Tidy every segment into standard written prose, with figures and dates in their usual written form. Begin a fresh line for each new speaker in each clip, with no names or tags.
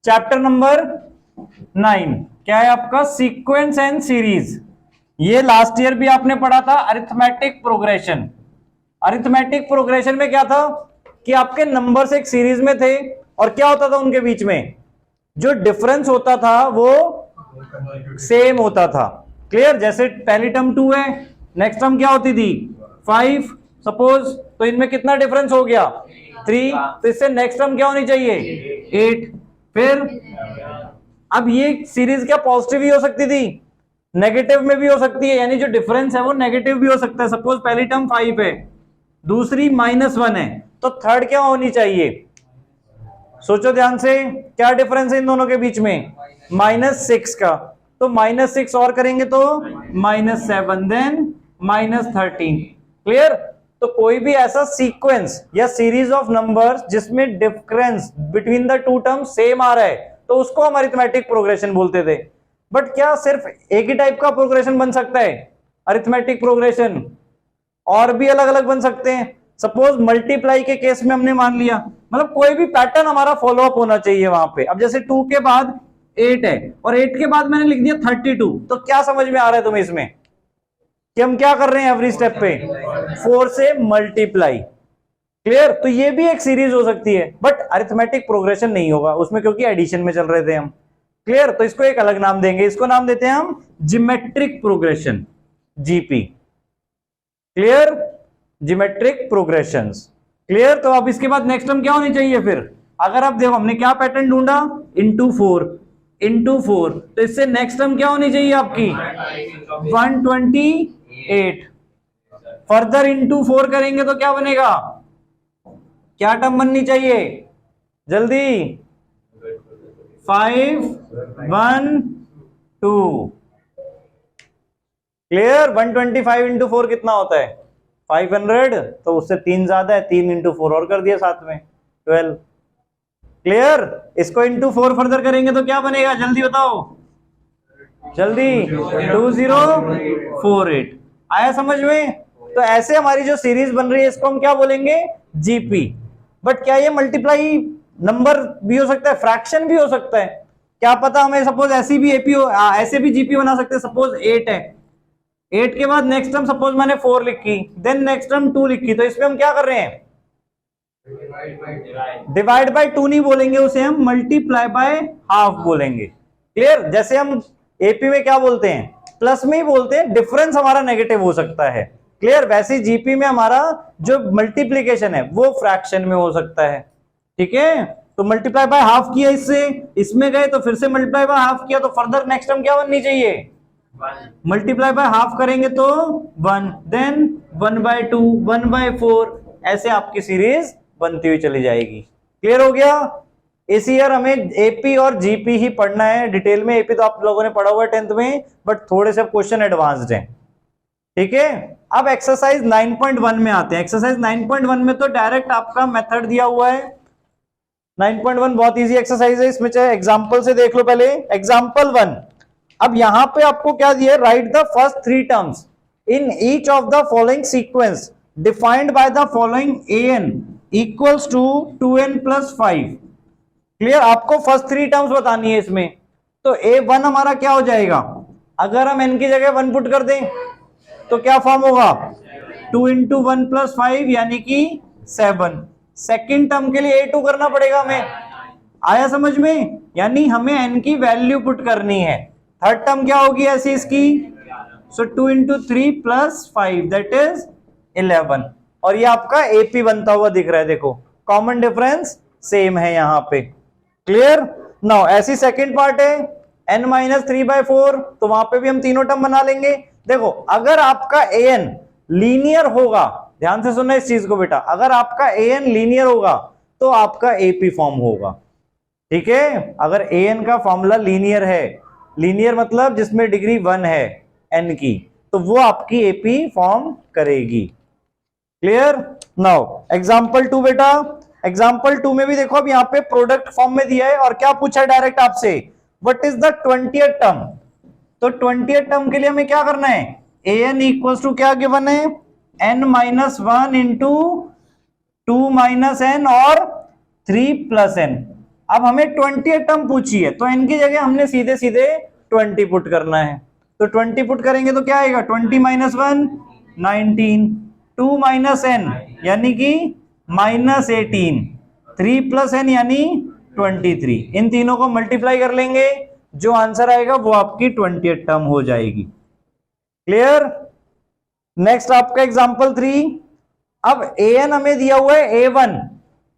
Chapter number 9 क्या है आपका? Sequence and series. ये लास्ट ईयर भी आपने पढ़ा था, अरिथमेटिक प्रोग्रेशन। अरिथमेटिक प्रोग्रेशन में क्या था कि आपके नंबर्स एक सीरीज में थे और क्या होता था उनके बीच में, जो डिफरेंस होता था वो सेम होता था। क्लियर? जैसे पहली टर्म 2 है, नेक्स्ट टर्म क्या होती थी 5 सपोज, तो इनमें कितना डिफरेंस हो गया 3, तो इससे नेक्स्ट टर्म क्या होनी चाहिए 8। फिर अब ये सीरीज क्या पॉजिटिव ही हो सकती थी, नेगेटिव में भी हो सकती है, यानी जो डिफरेंस है वो नेगेटिव भी हो सकता है। सपोज पहली टर्म 5 है, दूसरी -1 है, तो थर्ड क्या होनी चाहिए? सोचो ध्यान से, क्या डिफरेंस है इन दोनों के बीच में? -6 का। तो -6 और करेंगे तो -7, देन -13। क्लियर? तो कोई भी ऐसा सीक्वेंस या सीरीज ऑफ नंबर्स जिसमें difference between the two terms same आ रहा है, तो उसको हम अरिथमेटिक प्रोग्रेशन बोलते थे। बट क्या सिर्फ एक ही टाइप का प्रोग्रेशन बन सकता है अरिथमेटिक प्रोग्रेशन? और भी अलग अलग बन सकते हैं। सपोज मल्टीप्लाई के केस में हमने मान लिया, मतलब कोई भी पैटर्न हमारा फॉलो अप होना चाहिए वहां पे। अब जैसे 2 के बाद 8 है और 8 के बाद मैंने लिख दिया 32, तो क्या समझ में आ रहा है तुम्हें इसमें कि हम क्या कर रहे हैं एवरी स्टेप पे 4 से मल्टीप्लाई। क्लियर? तो ये भी एक सीरीज हो सकती है, बट अरिथमेटिक प्रोग्रेशन नहीं होगा उसमें, क्योंकि एडिशन में चल रहे थे हम। क्लियर? तो इसको एक अलग नाम देंगे, इसको नाम देते हैं हम geometric progression, GP. Clear? Geometric progressions. Clear? तो अब इसके बाद नेक्स्ट टर्म क्या होनी चाहिए फिर? अगर आप देखो हमने क्या पैटर्न ढूंढा, इंटू 4, तो इससे नेक्स्ट टर्म क्या होनी चाहिए आपकी 128। फर्दर इंटू 4 करेंगे तो क्या बनेगा? क्या टर्म बननी चाहिए जल्दी? 512। क्लियर? 125 इंटू 4 कितना होता है 500, तो उससे 3 ज्यादा है, 3 इंटू 4 और कर दिया साथ में 12। क्लियर? इसको इंटू 4 फर्दर करेंगे तो क्या बनेगा जल्दी बताओ, जल्दी 2048। आया समझ में? तो ऐसे हमारी जो सीरीज बन रही है इसको हम क्या बोलेंगे? जीपी। बट क्या ये मल्टीप्लाई नंबर भी हो सकता है, फ्रैक्शन भी हो सकता है, क्या पता हमें। सपोज ऐसी भी एपी हो, ऐसे भी जीपी बना सकते हैं। सपोज 8 है, 8 के बाद नेक्स्ट टर्म सपोज मैंने 4 लिखी, देन नेक्स्ट टर्म 2 लिखी, तो इसमें हम क्या कर रहे हैं? डिवाइड बाय 2 नहीं बोलेंगे, उसे हम मल्टीप्लाई बाय हाफ बोलेंगे। क्लियर? जैसे हम एपी में क्या बोलते हैं, प्लस में ही बोलते हैं, डिफरेंस हमारा नेगेटिव हो सकता है। क्लियर? वैसे जीपी में हमारा जो मल्टीप्लीकेशन है वो फ्रैक्शन में हो सकता है। ठीक है? तो मल्टीप्लाई बाय हाफ किया, इससे इसमें गए तो फिर से मल्टीप्लाई बाय हाफ किया, तो फर्दर नेक्स्ट टर्म क्या बननी चाहिए? मल्टीप्लाई बाय हाफ करेंगे तो 1, देन 1/2, 1/4, ऐसे आपकी सीरीज बनती हुई चली जाएगी। क्लियर हो गया? इस ईयर हमें एपी और जीपी ही पढ़ना है डिटेल में। एपी तो आप लोगों ने पढ़ा हुआ है 10th में, बट थोड़े से क्वेश्चन एडवांस्ड हैं। ठीक है? अब एक्सरसाइज 9.1 में आते हैं। एक्सरसाइज 9.1 में तो डायरेक्ट आपका मेथड दिया हुआ है। 9.1 बहुत इजी एक्सरसाइज है, इसमें चाहे एग्जांपल से देख लो पहले। एग्जांपल 1, अब यहां पे आपको क्या दिया है? Write the first 3 terms in each of the following sequence defined by the following an equals to 2n + 5। Clear? आपको फर्स्ट 3 टर्म्स बतानी है इसमें। तो a1 हमारा क्या हो जाएगा? अगर हम n की जगह 1 पुट कर दें तो क्या फॉर्म होगा? 2 × 1 + 5 यानी कि 7। सेकेंड टर्म के लिए a2 करना पड़ेगा हमें। आया समझ में? यानी हमें n की वैल्यू पुट करनी है। थर्ड टर्म क्या होगी ऐसी इसकी? सो 2 × 3 + 5 दैट इज 11। और ये आपका एपी बनता हुआ दिख रहा है, देखो कॉमन डिफरेंस सेम है यहां पे। क्लियर? नाउ ऐसी सेकंड पार्ट है n - 3/4, तो वहां पे भी हम तीनों टर्म बना लेंगे। देखो अगर आपका an लीनियर होगा, ध्यान से सुनना इस चीज को बेटा, अगर आपका an लीनियर होगा तो आपका एपी फॉर्म होगा। ठीक है? अगर an का फॉर्मूला लीनियर है, लीनियर मतलब जिसमें डिग्री 1 है n की, तो वो आपकी एपी फॉर्म करेगी। क्लियर? नाउ एग्जांपल 2 बेटा, एग्जांपल 2 में भी देखो अब यहां पे प्रोडक्ट फॉर्म में दिया है और क्या पूछा है डायरेक्ट आपसे, what is the 20th term. तो 20th टर्म के लिए हमें क्या करना है? an इक्वल्स टू क्या गिवन है? n - 1 × 2 - n और 3 + n। अब हमें 20 टर्म पूछी है, तो n की जगह हमने सीधे सीधे 20 पुट करना है। तो 20 पुट करेंगे तो क्या आएगा, 20 माइनस 1 19, 2 माइनस n यानी कि माइनस 18, 3 प्लस n यानी 23। इन तीनों को मल्टीप्लाई कर लेंगे, जो आंसर आएगा वो आपकी 20 टर्म हो जाएगी। क्लियर। नेक्स्ट आपका एग्जांपल 3। अब an हमें दिया हुआ है a1,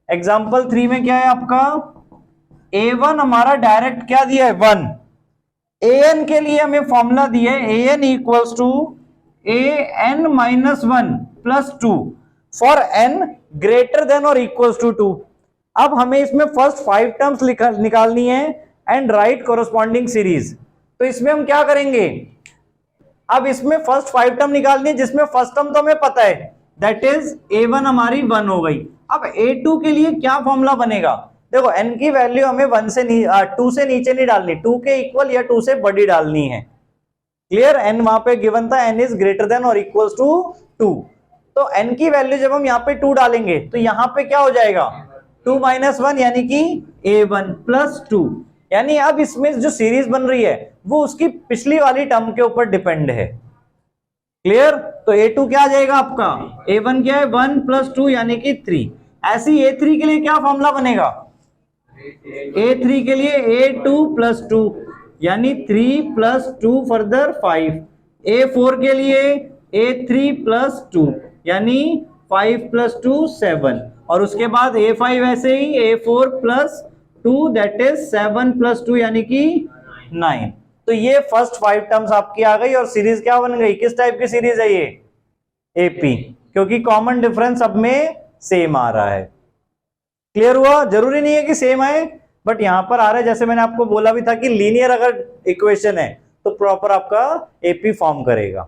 एग्जांपल 3 में क्या है आपका, a1 हमारा डायरेक्ट क्या दिया है 1। an के लिए हमें फॉर्मूला दिया है an equals to an minus 1 plus 2 for n greater than और इक्वल्स टू 2। अब हमें इसमें फर्स्ट 5 टर्म्स निकालनी है एंड राइट कोरोस्पॉन्डिंग सीरीज। तो इसमें हम क्या करेंगे, अब इसमें फर्स्ट 5 टर्म निकालनी है, जिसमें फर्स्ट टर्म तो हमें पता है, दैट इज a1 हमारी 1 हो गई। अब a2 के लिए क्या फॉर्मूला बनेगा, देखो n की वैल्यू हमें 2 से नीचे नहीं डालनी, 2 के इक्वल या 2 से बड़ी डालनी है। क्लियर। n वहां पे गिवन था, n इज ग्रेटर देन और इक्वल्स टू 2। तो n की वैल्यू जब हम यहाँ पे 2 डालेंगे तो यहाँ पे क्या हो जाएगा, 2 माइनस 1 यानी कि a1 प्लस 2, यानी अब इसमें जो सीरीज बन रही है वो उसकी पिछली वाली टर्म के ऊपर डिपेंड है। क्लियर। तो a2 क्या आ जाएगा आपका, a1 क्या है 1 प्लस 2 यानी कि 3। ऐसी a3 के लिए क्या फॉर्मूला बनेगा, a3 के लिए a2 प्लस 2 यानी 3 प्लस 2 फर्दर 5। a4 के लिए a3 प्लस 2 यानी 5 प्लस 2 7, और उसके बाद a5 ऐसे ही a4 plus 2 that is 7 plus 2 यानी कि 9। तो ये फर्स्ट 5 टर्म्स आपकी आ गई और सीरीज क्या बन गई, किस टाइप की सीरीज है ये, एपी, क्योंकि कॉमन डिफरेंस अब में सेम आ रहा है। क्लियर हुआ। जरूरी नहीं है कि सेम आए, बट यहां पर आ रहा है, जैसे मैंने आपको बोला भी था कि लीनियर अगर इक्वेशन है तो प्रॉपर आपका एपी फॉर्म करेगा।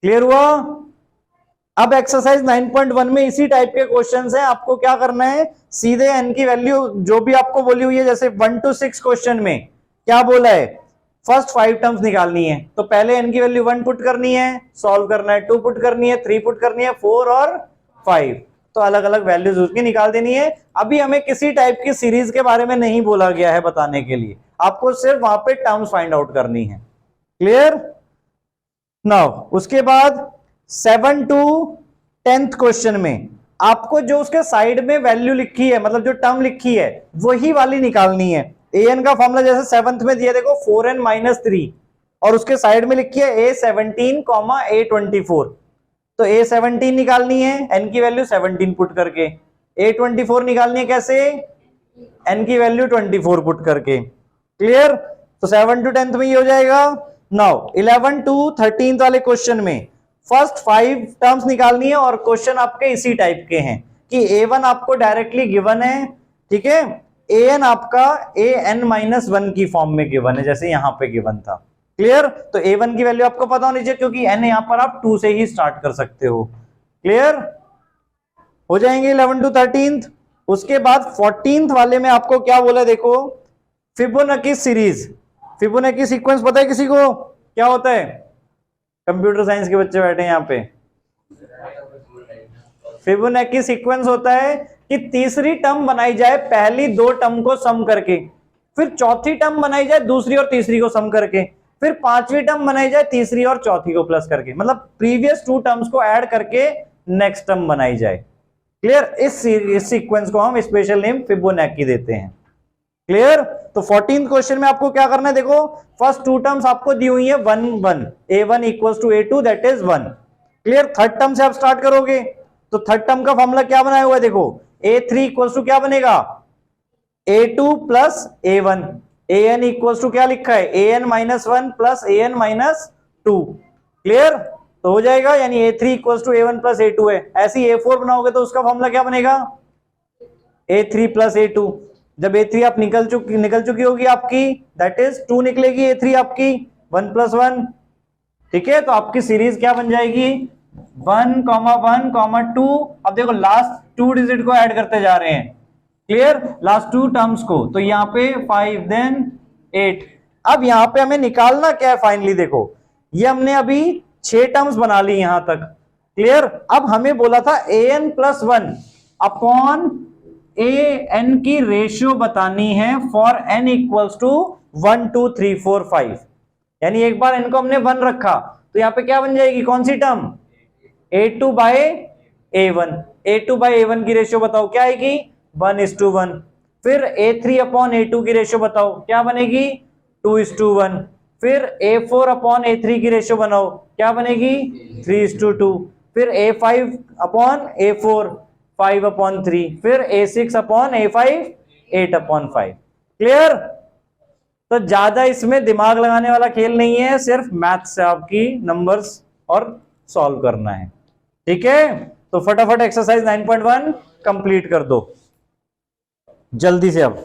क्लियर हुआ। अब एक्सरसाइज 9.1 में इसी टाइप के क्वेश्चंस हैं। आपको क्या करना है, सीधे n की वैल्यू जो भी आपको बोली हुई है, जैसे 1 to 6 क्वेश्चन में क्या बोला है, फर्स्ट 5 टर्म्स निकालनी है, तो पहले n की वैल्यू 1 पुट करनी है, सॉल्व करना है, 2 पुट करनी है, 3 पुट करनी है, 4 और 5, तो अलग अलग वैल्यूज उसकी निकाल देनी है। अभी हमें किसी टाइप की सीरीज के बारे में नहीं बोला गया है बताने के लिए, आपको सिर्फ वहां पे टर्म्स फाइंड आउट करनी है। क्लियर। नाउ उसके बाद 7 to 10th क्वेश्चन में आपको जो उसके साइड में वैल्यू लिखी है, मतलब जो टर्म लिखी है वही वाली निकालनी है। an का फॉर्मूला जैसे 7th में दिया, देखो 4n माइनस 3, और उसके साइड में लिखी है a17, a24, तो a17 निकालनी है, n की वैल्यू 17 पुट करके, a24 निकालनी है कैसे, n की वैल्यू 24 पुट करके। क्लियर। तो 7 to 10th में ये हो जाएगा। नाउ 11 to 13th वाले क्वेश्चन में फर्स्ट 5 टर्म्स निकालनी है, और क्वेश्चन आपके इसी टाइप के हैं कि a1 आपको डायरेक्टली गिवन है, ठीक है, an आपका an माइनस 1 की फॉर्म में गिवन है, जैसे यहां पे गिवन था। क्लियर। तो a1 की वैल्यू आपको पता होनी चाहिए, क्योंकि n यहां पर आप 2 से ही स्टार्ट कर सकते हो। क्लियर हो जाएंगे 11 to 13th। उसके बाद 14th वाले में आपको क्या बोला, देखो फिबोनाची सीरीज, फिबोनाची सीक्वेंस पता है किसी को क्या होता है, कंप्यूटर साइंस के बच्चे बैठे हैं यहाँ पे। फिबोनाची सीक्वेंस होता है कि तीसरी टर्म बनाई जाए पहली 2 टर्म को सम करके, फिर चौथी टर्म बनाई जाए दूसरी और तीसरी को सम करके, फिर पांचवी टर्म बनाई जाए तीसरी और चौथी को प्लस करके, मतलब प्रीवियस 2 टर्म्स को ऐड करके नेक्स्ट टर्म बनाई जाए। क्लियर। इस सीक्वेंस को हम स्पेशल नेम फिबोनाची देते हैं। क्लियर। तो 14th क्वेश्चन में आपको क्या करना है, देखो फर्स्ट 2 टर्म्स आपको दी हुई है 1 1, a1 equals to a2 that is 1। Clear. Third term से आप स्टार्ट करोगे, तो थर्ड टर्म का फॉर्मूला क्या बनाया हुआ है, देखो a3 इक्वल्स टू क्या बनेगा, a2 plus a1, an equals to क्या लिखा है, an minus 1 plus an minus 2। Clear. तो हो जाएगा, यानी a3 equals to a1 plus a2 है। ऐसी a4 बनाओगे तो उसका फॉर्मूला क्या बनेगा, a3 प्लस a2। जब a3 आप निकल चुकी होगी आपकी, दैट इज 2 निकलेगी a3 आपकी, 1 प्लस 1। ठीक है। तो आपकी सीरीज क्या बन जाएगी, 1, 1, 2। अब देखो लास्ट 2 डिजिट को ऐड करते जा रहे हैं। क्लियर। लास्ट 2 टर्म्स को, तो यहाँ पे 5 देन 8। अब यहाँ पे हमें निकालना क्या है फाइनली, देखो ये हमने अभी 6 टर्म्स बना ली यहां तक। क्लियर। अब हमें बोला था an plus 1 upon a n की रेशियो बतानी है फॉर एन इक्वल्स टू 1 2 3 4 5। यानी एक बार एन को हमने 1 रखा तो यहां पे क्या बन जाएगी, कौन सी term, A2 bye A1। A2 bye A1 की रेशियो बताओ क्या आएगी, 1:1। फिर A3 अपॉन A2 की रेशियो बताओ क्या बनेगी, 2:1। फिर A4 अपॉन A3 की रेशियो बनाओ क्या बनेगी, 3:2। फिर A5 अपॉन A4 5/3। फिर A6 अपॉन A5 8/5। क्लियर। तो ज्यादा इसमें दिमाग लगाने वाला खेल नहीं है, सिर्फ मैथ से आपकी नंबर्स और सॉल्व करना है। ठीक है, तो फटाफट एक्सरसाइज 9.1 कंप्लीट कर दो जल्दी से अब।